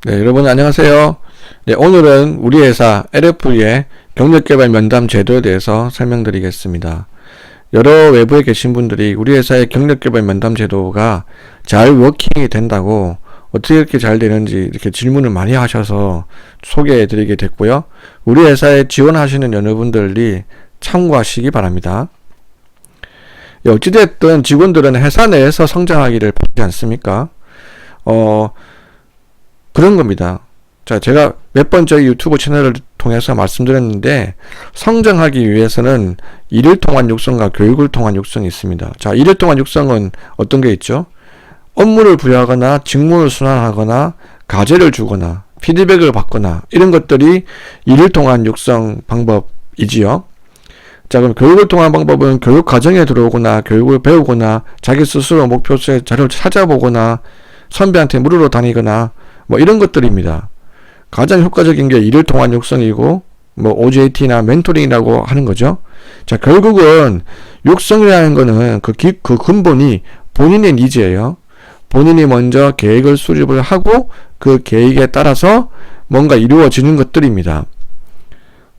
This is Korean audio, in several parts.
네, 여러분 안녕하세요. 네, 오늘은 우리 회사 LF의 경력개발 면담 제도에 대해서 설명드리겠습니다. 여러 외부에 계신 분들이 우리 회사의 경력개발 면담 제도가 잘 워킹이 된다고 어떻게 이렇게 잘 되는지 이렇게 질문을 많이 하셔서 소개해드리게 됐고요. 우리 회사에 지원하시는 여러분들이 참고하시기 바랍니다. 어찌됐든 직원들은 회사 내에서 성장하기를 바라지 않습니까? 그런 겁니다. 자, 제가 몇 번 저희 유튜브 채널을 통해서 말씀드렸는데, 성장하기 위해서는 일을 통한 육성과 교육을 통한 육성이 있습니다. 자, 일을 통한 육성은 어떤 게 있죠? 업무를 부여하거나 직무를 순환하거나 과제를 주거나 피드백을 받거나 이런 것들이 일을 통한 육성 방법이지요. 자, 그럼 교육을 통한 방법은 교육 과정에 들어오거나 교육을 배우거나 자기 스스로 목표의 자료를 찾아보거나 선배한테 물으러 다니거나 뭐 이런 것들입니다. 가장 효과적인 게 일을 통한 육성이고 뭐 OJT나 멘토링이라고 하는 거죠. 자, 결국은 육성이라는 거는 그 근본이 본인의 니즈예요. 본인이 먼저 계획을 수립을 하고 그 계획에 따라서 뭔가 이루어지는 것들입니다.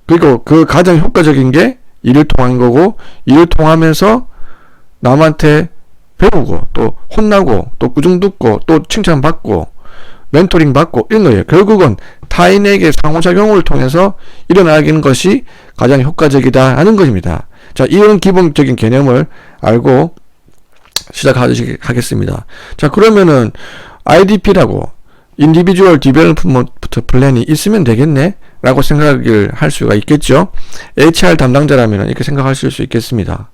그리고 그 가장 효과적인 게 일을 통한 거고, 일을 통하면서 남한테 배우고 또 혼나고 또 꾸중 듣고 또 칭찬받고 멘토링 받고 이런 거예요. 결국은 타인에게 상호작용을 통해서 일어나는 것이 가장 효과적이다 하는 것입니다. 자, 이런 기본적인 개념을 알고 시작하겠습니다. 자, 그러면은 IDP라고 Individual Development Plan이 있으면 되겠네 라고 생각을 할 수가 있겠죠. HR 담당자라면 이렇게 생각하실 수 있겠습니다.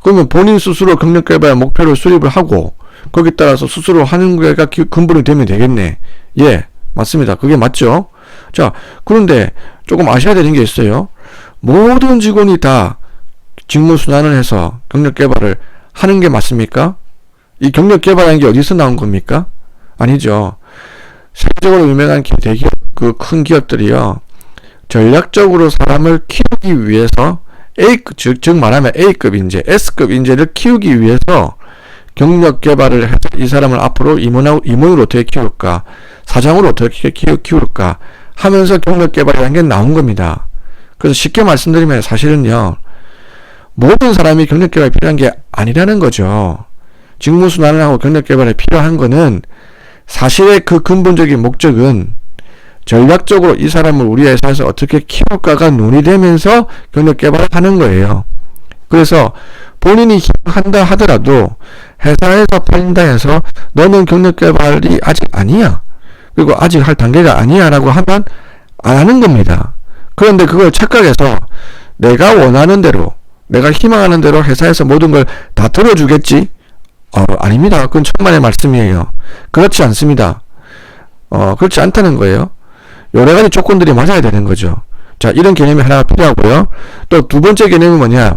그러면 본인 스스로 경력개발 목표를 수립을 하고 거기에 따라서 스스로 하는 게가 근본이 되면 되겠네. 예, 맞습니다. 그게 맞죠. 자, 그런데 조금 아셔야 되는 게 있어요. 모든 직원이 다 직무순환을 해서 경력개발을 하는 게 맞습니까? 이 경력개발하는 게 어디서 나온 겁니까? 아니죠. 세계적으로 유명한 대기업, 큰 기업들이요, 전략적으로 사람을 키우기 위해서 즉 말하면 A급 인재, S급 인재를 키우기 위해서 경력 개발을 해서 이 사람을 앞으로 임원으로 어떻게 키울까, 사장으로 어떻게 키울까 하면서 경력 개발이라는 게 나온 겁니다. 그래서 쉽게 말씀드리면 사실은요, 모든 사람이 경력 개발이 필요한 게 아니라는 거죠. 직무 순환을 하고 경력 개발이 필요한 거는 사실의 그 근본적인 목적은 전략적으로 이 사람을 우리 회사에서 어떻게 키울까가 논의되면서 경력 개발을 하는 거예요. 그래서 본인이 한다 하더라도 회사에서 팔린다 해서 너는 경력 개발이 아직 아니야, 그리고 아직 할 단계가 아니야 라고 하면 안 하는 겁니다. 그런데 그걸 착각해서 내가 원하는 대로, 내가 희망하는 대로 회사에서 모든 걸 다 들어주겠지? 아닙니다. 그건 천만의 말씀이에요. 그렇지 않습니다. 그렇지 않다는 거예요. 여러 가지 조건들이 맞아야 되는 거죠. 자, 이런 개념이 하나가 필요하고요. 또 두 번째 개념은 뭐냐?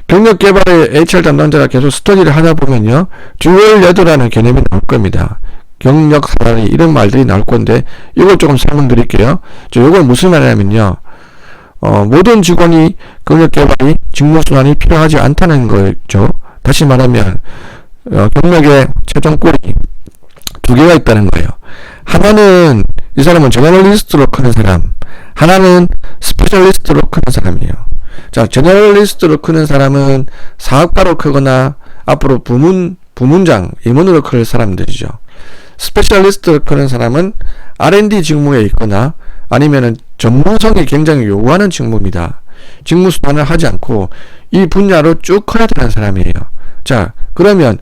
경력 개발의 HR 담당자가 계속 스터디를 하다 보면요, 듀얼 레더라는 개념이 나올 겁니다. 경력 사다리 이런 말들이 나올 건데 이걸 조금 설명드릴게요. 이건 무슨 말이냐면요, 모든 직원이 경력 개발이 직무 순환이 필요하지 않다는 거죠. 다시 말하면 경력의 최종 꼴이 두 개가 있다는 거예요. 하나는 이 사람은 제너럴리스트로 크는 사람, 하나는 스페셜리스트로 크는 사람이에요. 자, 제너럴리스트로 크는 사람은 사업가로 크거나 앞으로 부문장, 임원으로 클 사람들이죠. 스페셜리스트로 크는 사람은 R&D 직무에 있거나 아니면은 전문성이 굉장히 요구하는 직무입니다. 직무 순환을 하지 않고 이 분야로 쭉 커야 되는 사람이에요. 자, 그러면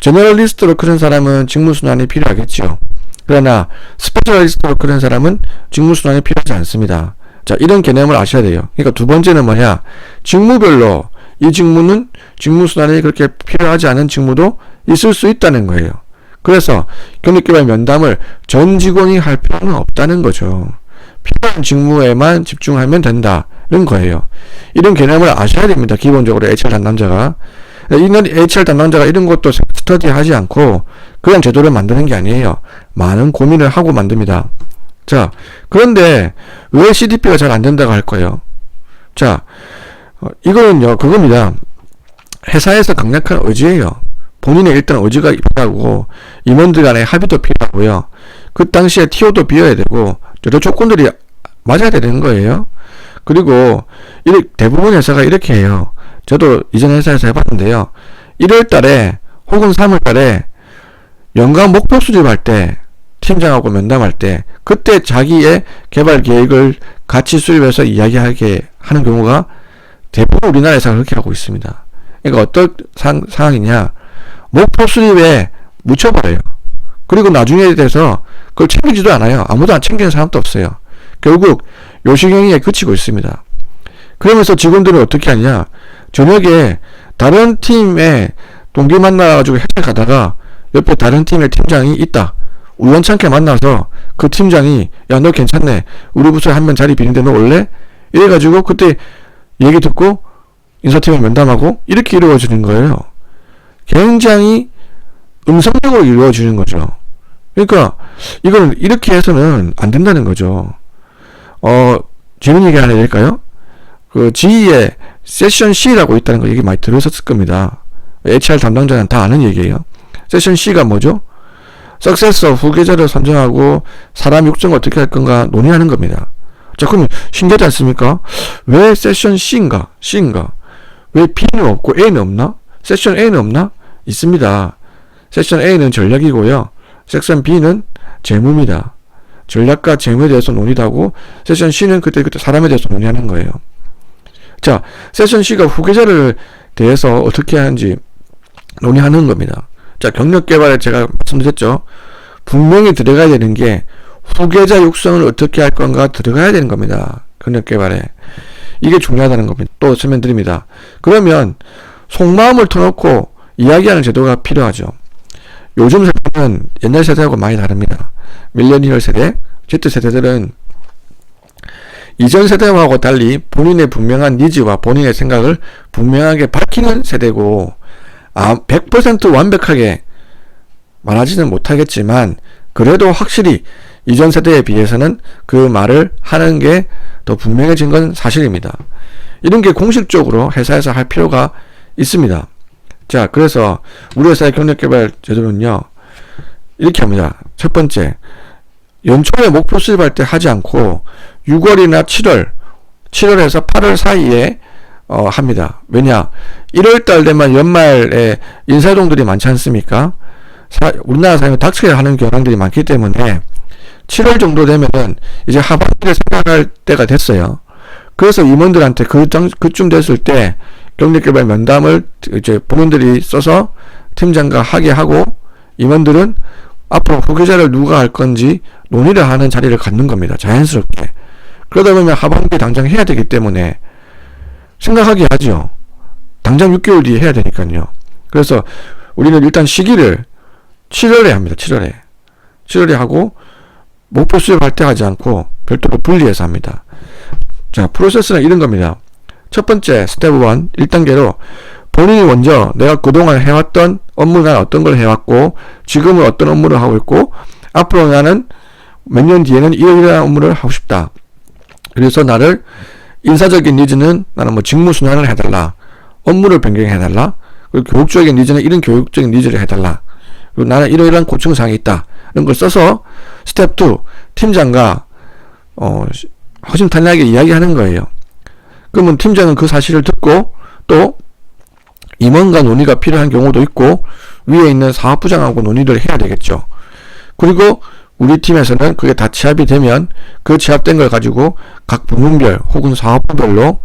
제너럴리스트로 크는 사람은 직무 순환이 필요하겠죠. 그러나 스페셜리스트로 크는 사람은 직무 순환이 필요하지 않습니다. 자, 이런 개념을 아셔야 돼요. 그러니까 두 번째는 뭐냐? 직무별로 이 직무는 직무 순환이 그렇게 필요하지 않은 직무도 있을 수 있다는 거예요. 그래서 경력개발 면담을 전 직원이 할 필요는 없다는 거죠. 필요한 직무에만 집중하면 된다는 거예요. 이런 개념을 아셔야 됩니다. 기본적으로 HR 담당자가. 이런 HR 담당자가 이런 것도 스터디하지 않고 그냥 제도를 만드는 게 아니에요. 많은 고민을 하고 만듭니다. 자, 그런데 왜 CDP가 잘 안 된다고 할 거예요? 자, 이거는요, 그겁니다. 회사에서 강력한 의지예요. 본인의 일단 의지가 필요하고 임원들 간의 합의도 필요하고요. 그 당시에 TO도 비워야 되고 여러 조건들이 맞아야 되는 거예요. 그리고 대부분 회사가 이렇게 해요. 저도 이전 회사에서 해봤는데요. 1월 달에 혹은 3월 달에 연간 목표 수립할 때, 팀장하고 면담할 때, 그때 자기의 개발 계획을 같이 수립해서 이야기하게 하는 경우가 대부분 우리나라 회사가 그렇게 하고 있습니다. 그러니까 어떤 상황이냐, 목표 수립에 묻혀버려요. 그리고 나중에 대해서 그걸 챙기지도 않아요. 아무도 안 챙기는 사람도 없어요. 결국 요식행위에 그치고 있습니다. 그러면서 직원들은 어떻게 하냐, 저녁에 다른 팀의 동기 만나가지고 회사 가다가 옆에 다른 팀의 팀장이 있다. 우연찮게 만나서 그 팀장이 야, 너 괜찮네, 우리 부서에 한 명 자리 비는데 너 올래? 이래가지고 그때 얘기 듣고 인사팀에 면담하고 이렇게 이루어지는 거예요. 굉장히 음성적으로 이루어지는 거죠. 그러니까 이거는 이렇게 해서는 안 된다는 거죠. 재밌는 얘기 하나 해드릴까요? 그 GE에 세션 C라고 있다는 거 얘기 많이 들으셨을 겁니다. HR 담당자는 다 아는 얘기예요. 세션 C가 뭐죠? 석세서 후계자를 선정하고 사람 육성을 어떻게 할 건가 논의하는 겁니다. 자, 그러면 신기하지 않습니까? 왜 세션 C인가? 왜 B는 없고 A는 없나? 세션 A는 없나? 있습니다. 세션 A는 전략이고요. 세션 B는 재무입니다. 전략과 재무에 대해서 논의도 하고, 세션 C는 그때 사람에 대해서 논의하는 거예요. 자, 세션 C가 후계자를 대해서 어떻게 하는지 논의하는 겁니다. 자, 경력 개발에 제가 말씀드렸죠. 분명히 들어가야 되는 게 후계자 육성을 어떻게 할 건가 들어가야 되는 겁니다. 경력 개발에. 이게 중요하다는 겁니다. 또 설명드립니다. 그러면 속마음을 터놓고 이야기하는 제도가 필요하죠. 요즘 세대는 옛날 세대하고 많이 다릅니다. 밀레니얼 세대, Z세대들은 이전 세대하고 달리 본인의 분명한 니즈와 본인의 생각을 분명하게 밝히는 세대고, 100% 완벽하게 말하지는 못하겠지만 그래도 확실히 이전 세대에 비해서는 그 말을 하는 게 더 분명해진 건 사실입니다. 이런 게 공식적으로 회사에서 할 필요가 있습니다. 자, 그래서 우리 회사의 경력개발 제도는요, 이렇게 합니다. 첫 번째, 연초에 목표 수립할 때 하지 않고 6월이나 7월에서 8월 사이에 합니다. 왜냐, 1월달 되면 연말에 인사동들이 많지 않습니까? 우리나라 사람이 닥쳐야 하는 경향들이 많기 때문에 7월 정도 되면은 이제 하반기를 생각할 때가 됐어요. 그래서 임원들한테 그쯤 됐을 때 경력개발 면담을 이제 본인들이 써서 팀장과 하게 하고, 임원들은 앞으로 후계자를 누가 할 건지 논의를 하는 자리를 갖는 겁니다. 자연스럽게. 그러다 보면 하반기에 당장 해야 되기 때문에 생각하게 하죠. 당장 6개월 뒤에 해야 되니까요. 그래서 우리는 일단 시기를 7월에 합니다. 7월에 하고, 목표 수립할 때 하지 않고 별도로 분리해서 합니다. 자, 프로세스는 이런 겁니다. 첫 번째 스텝 1, 1단계로 본인이 먼저 내가 그동안 해왔던 업무는 어떤 걸 해왔고, 지금은 어떤 업무를 하고 있고, 앞으로 나는 몇 년 뒤에는 이러이러한 업무를 하고 싶다. 그래서 나를 인사적인 니즈는 나는 뭐 직무 순환을 해달라, 업무를 변경해달라, 그리고 교육적인 니즈는 이런 교육적인 니즈를 해달라, 그리고 나는 이러이러한 고충사항이 있다, 이런 걸 써서 스텝 2, 팀장과 허심탄회하게 이야기하는 거예요. 그러면 팀장은 그 사실을 듣고, 또 임원과 논의가 필요한 경우도 있고 위에 있는 사업부장하고 논의를 해야 되겠죠. 그리고 우리 팀에서는 그게 다 취합이 되면 그 취합된 걸 가지고 각 부문별 혹은 사업부별로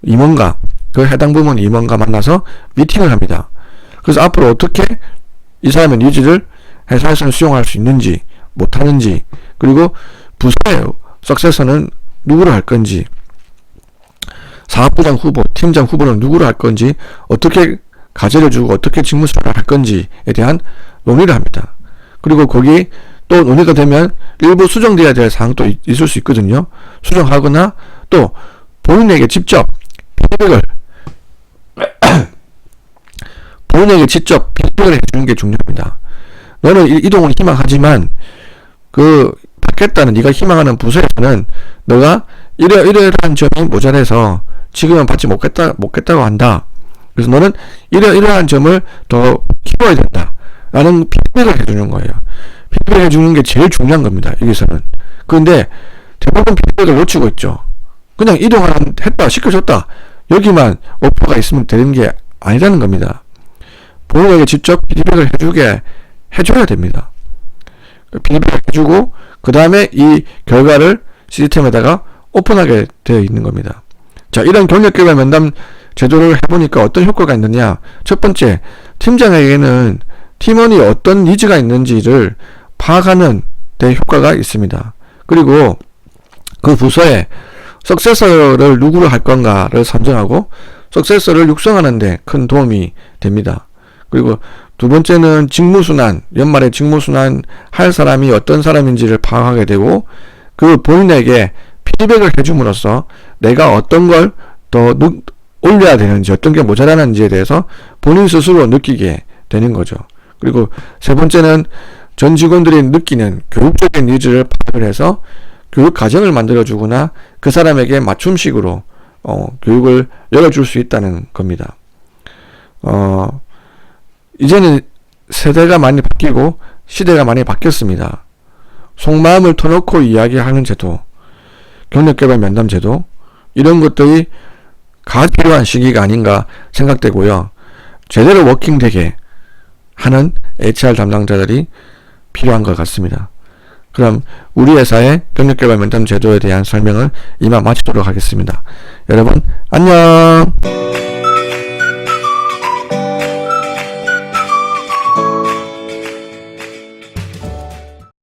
임원과 그 해당 부문 임원과 만나서 미팅을 합니다. 그래서 앞으로 어떻게 이 사람의 니즈를 회사에서는 수용할 수 있는지 못하는지, 그리고 부서의 석세서는 누구를 할 건지, 사업부장 후보, 팀장 후보는 누구를 할 건지, 어떻게 과제를 주고 어떻게 직무 수행을 할 건지에 대한 논의를 합니다. 그리고 거기 또 논의가 되면 일부 수정돼야 될 사항도 있을 수 있거든요. 수정하거나 또 본인에게 직접 피드백을 해주는 게 중요합니다. 너는 이동을 희망하지만 그 받겠다는 네가 희망하는 부서에서는 너가 이러이러한 점이 모자라서 지금은 받지 못겠다고 한다. 그래서 너는 이러이러한 점을 더 키워야 된다 라는 피드백을 해주는 거예요. 피드백 해주는 게 제일 중요한 겁니다. 여기서는. 그런데 대부분 피드백을 놓치고 있죠. 그냥 했다, 시켜줬다. 여기만 오퍼가 있으면 되는 게 아니라는 겁니다. 본인에게 직접 피드백을 해줘야 됩니다. 피드백을 해주고, 그 다음에 이 결과를 시스템에다가 오픈하게 되어 있는 겁니다. 자, 이런 경력개발 면담 제도를 해보니까 어떤 효과가 있느냐. 첫 번째, 팀장에게는 팀원이 어떤 니즈가 있는지를 파악하는 데 효과가 있습니다. 그리고 그 부서에 석세서를 누구를 할 건가를 선정하고 석세서를 육성하는 데 큰 도움이 됩니다. 그리고 두 번째는 직무순환, 연말에 직무순환 할 사람이 어떤 사람인지를 파악하게 되고 그 본인에게 피드백을 해줌으로써 내가 어떤 걸 더 올려야 되는지, 어떤 게 모자라는지에 대해서 본인 스스로 느끼게 되는 거죠. 그리고 세 번째는 전 직원들이 느끼는 교육적인 니즈를 파악을 해서 교육 과정을 만들어주거나 그 사람에게 맞춤식으로 교육을 열어줄 수 있다는 겁니다. 이제는 세대가 많이 바뀌고 시대가 많이 바뀌었습니다. 속마음을 터놓고 이야기하는 제도, 경력개발 면담 제도, 이런 것들이 필요한 시기가 아닌가 생각되고요. 제대로 워킹되게 하는 HR 담당자들이 필요한 것 같습니다. 그럼 우리 회사의 경력개발 면담 제도에 대한 설명을 이만 마치도록 하겠습니다. 여러분 안녕.